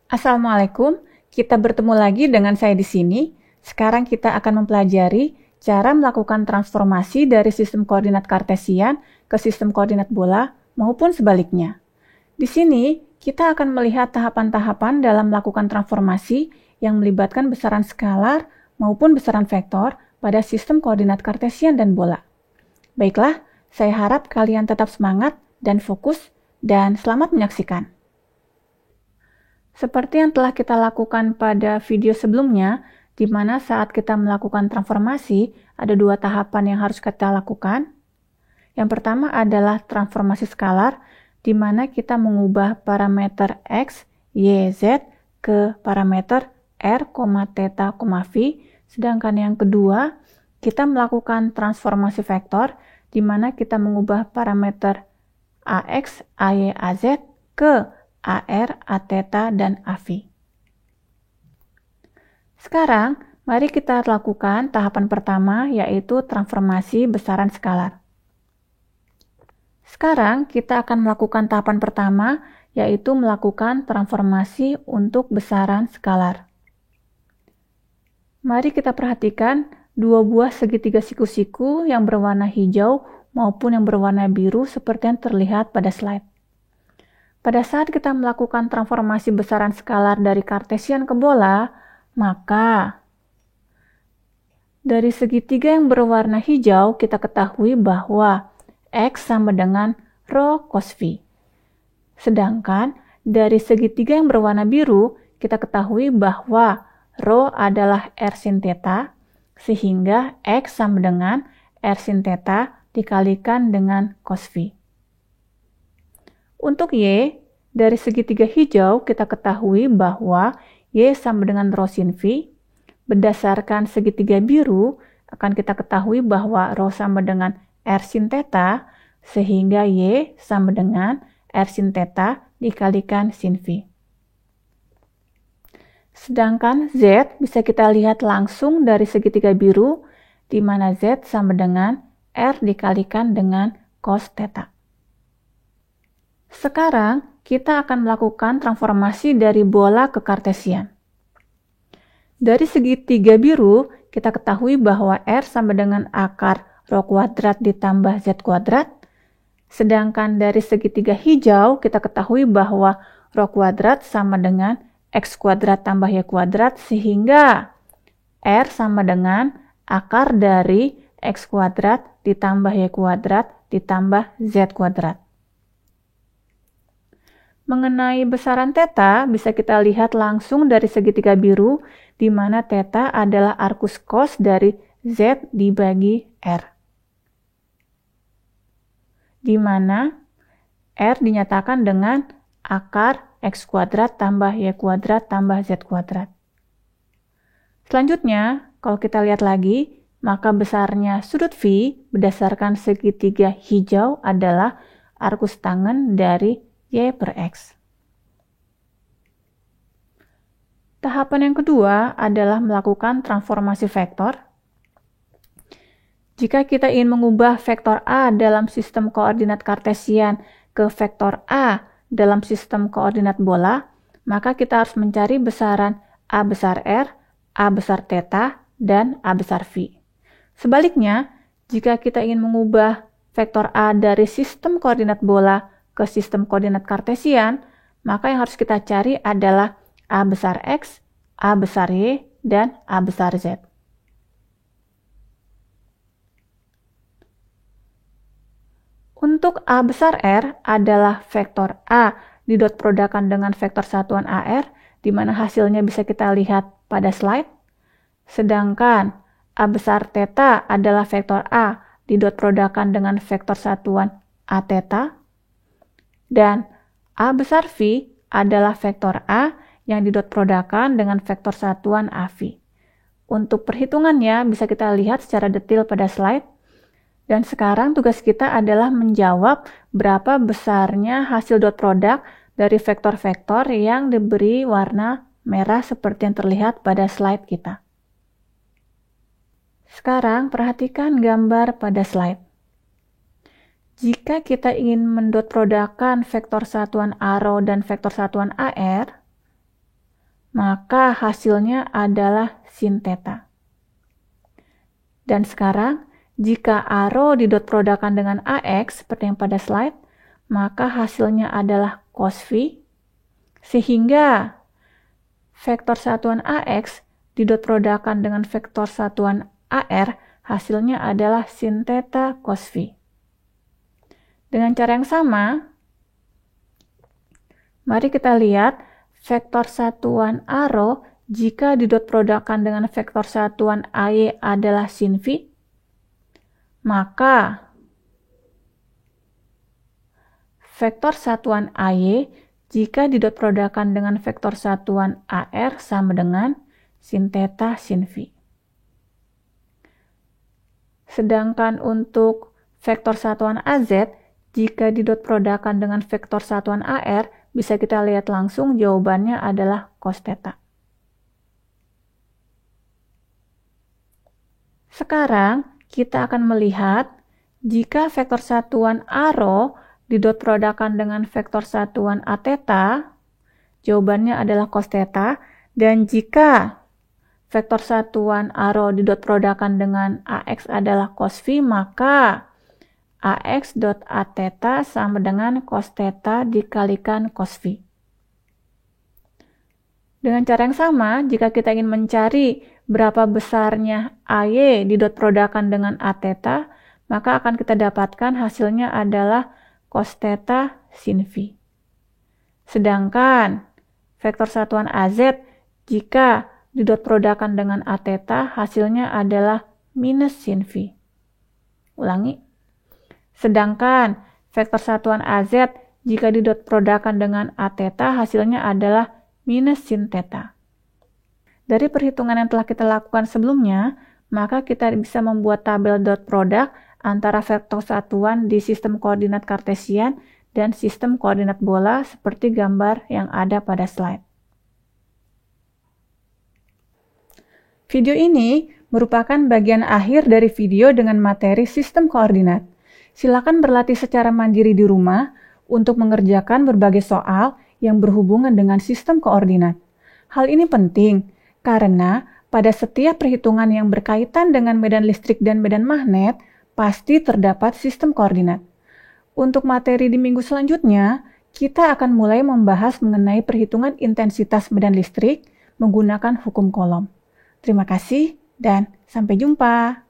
Assalamualaikum, kita bertemu lagi dengan saya di sini. Sekarang kita akan mempelajari cara melakukan transformasi dari sistem koordinat kartesian ke sistem koordinat bola maupun sebaliknya. Di sini, kita akan melihat tahapan-tahapan dalam melakukan transformasi yang melibatkan besaran skalar maupun besaran vektor pada sistem koordinat kartesian dan bola. Baiklah, saya harap kalian tetap semangat dan fokus, dan selamat menyaksikan. Seperti yang telah kita lakukan pada video sebelumnya, di mana saat kita melakukan transformasi, ada dua tahapan yang harus kita lakukan. Yang pertama adalah transformasi skalar, di mana kita mengubah parameter x, y, z ke parameter r, theta, phi. Sedangkan yang kedua, kita melakukan transformasi vektor, di mana kita mengubah parameter ax, ay, az ke AR, Atheta, dan Phi. Sekarang, mari kita lakukan tahapan pertama, yaitu transformasi besaran skalar. Sekarang, kita akan melakukan tahapan pertama, yaitu melakukan transformasi untuk besaran skalar. Mari kita perhatikan dua buah segitiga siku-siku yang berwarna hijau maupun yang berwarna biru seperti yang terlihat pada slide. Pada saat kita melakukan transformasi besaran skalar dari kartesian ke bola, maka dari segitiga yang berwarna hijau kita ketahui bahwa x sama dengan rho cos phi. Sedangkan dari segitiga yang berwarna biru kita ketahui bahwa rho adalah r sin theta, sehingga x sama dengan r sin theta dikalikan dengan cos phi. Untuk Y, dari segitiga hijau kita ketahui bahwa Y sama dengan rho sin phi. Berdasarkan segitiga biru, akan kita ketahui bahwa rho sama dengan R sin theta, sehingga Y sama dengan R sin theta dikalikan sin phi. Sedangkan Z bisa kita lihat langsung dari segitiga biru, di mana Z sama dengan R dikalikan dengan cos theta. Sekarang, kita akan melakukan transformasi dari bola ke kartesian. Dari segitiga biru, kita ketahui bahwa R sama dengan akar rho kuadrat ditambah Z kuadrat. Sedangkan dari segitiga hijau, kita ketahui bahwa rho kuadrat sama dengan X kuadrat tambah Y kuadrat, sehingga R sama dengan akar dari X kuadrat ditambah Y kuadrat ditambah Z kuadrat. Mengenai besaran theta, bisa kita lihat langsung dari segitiga biru, di mana theta adalah arcus cos dari Z dibagi R. Di mana R dinyatakan dengan akar X kuadrat tambah Y kuadrat tambah Z kuadrat. Selanjutnya, kalau kita lihat lagi, maka besarnya sudut phi berdasarkan segitiga hijau adalah arcus tangen dari Y per X. Tahapan yang kedua adalah melakukan transformasi vektor. Jika kita ingin mengubah vektor A dalam sistem koordinat kartesian ke vektor A dalam sistem koordinat bola, maka kita harus mencari besaran A besar R, A besar theta, dan A besar phi. Sebaliknya, jika kita ingin mengubah vektor A dari sistem koordinat bola ke sistem koordinat kartesian, maka yang harus kita cari adalah A besar X, A besar Y, dan A besar Z. Untuk A besar R adalah vektor A didot produkan dengan vektor satuan AR, di mana hasilnya bisa kita lihat pada slide. Sedangkan A besar theta adalah vektor A didot produkan dengan vektor satuan A theta. Dan A besar phi adalah vektor A yang didot produkan dengan vektor satuan A phi. Untuk perhitungannya bisa kita lihat secara detail pada slide. Dan sekarang tugas kita adalah menjawab berapa besarnya hasil dot product dari vektor-vektor yang diberi warna merah seperti yang terlihat pada slide kita. Sekarang perhatikan gambar pada slide. Jika kita ingin mendot produkkan vektor satuan A rho dan vektor satuan AR, maka hasilnya adalah sin theta. Dan sekarang, jika ARO didot produkkan dengan AX seperti yang pada slide, maka hasilnya adalah cos phi, sehingga vektor satuan AX didot produkkan dengan vektor satuan AR, hasilnya adalah sin theta cos phi. Dengan cara yang sama, mari kita lihat vektor satuan ARO jika didot produkkan dengan vektor satuan AY adalah sin phi, maka vektor satuan AY jika didot produkkan dengan vektor satuan AR sama dengan sin theta sin phi. Sedangkan untuk vektor satuan AZ, jika didot produkkan dengan vektor satuan AR, bisa kita lihat langsung jawabannya adalah cos theta. Sekarang kita akan melihat jika vektor satuan ARO didot produkkan dengan vektor satuan A theta, jawabannya adalah cos theta, dan jika vektor satuan ARO didot produkkan dengan AX adalah cos phi, maka AX dot A theta sama dengan cos theta dikalikan cos phi. Dengan cara yang sama, jika kita ingin mencari berapa besarnya AY didot produkkan dengan A theta, maka akan kita dapatkan hasilnya adalah cos theta sin phi. Sedangkan vektor satuan AZ jika didot produkkan dengan A theta, hasilnya adalah minus sin phi. Ulangi. Sedangkan vektor satuan AZ jika didot produkkan dengan A theta, hasilnya adalah minus sin theta. Dari perhitungan yang telah kita lakukan sebelumnya, maka kita bisa membuat tabel dot product antara vektor satuan di sistem koordinat kartesian dan sistem koordinat bola seperti gambar yang ada pada slide. Video ini merupakan bagian akhir dari video dengan materi sistem koordinat. Silakan berlatih secara mandiri di rumah untuk mengerjakan berbagai soal yang berhubungan dengan sistem koordinat. Hal ini penting karena pada setiap perhitungan yang berkaitan dengan medan listrik dan medan magnet, pasti terdapat sistem koordinat. Untuk materi di minggu selanjutnya, kita akan mulai membahas mengenai perhitungan intensitas medan listrik menggunakan hukum Coulomb. Terima kasih dan sampai jumpa.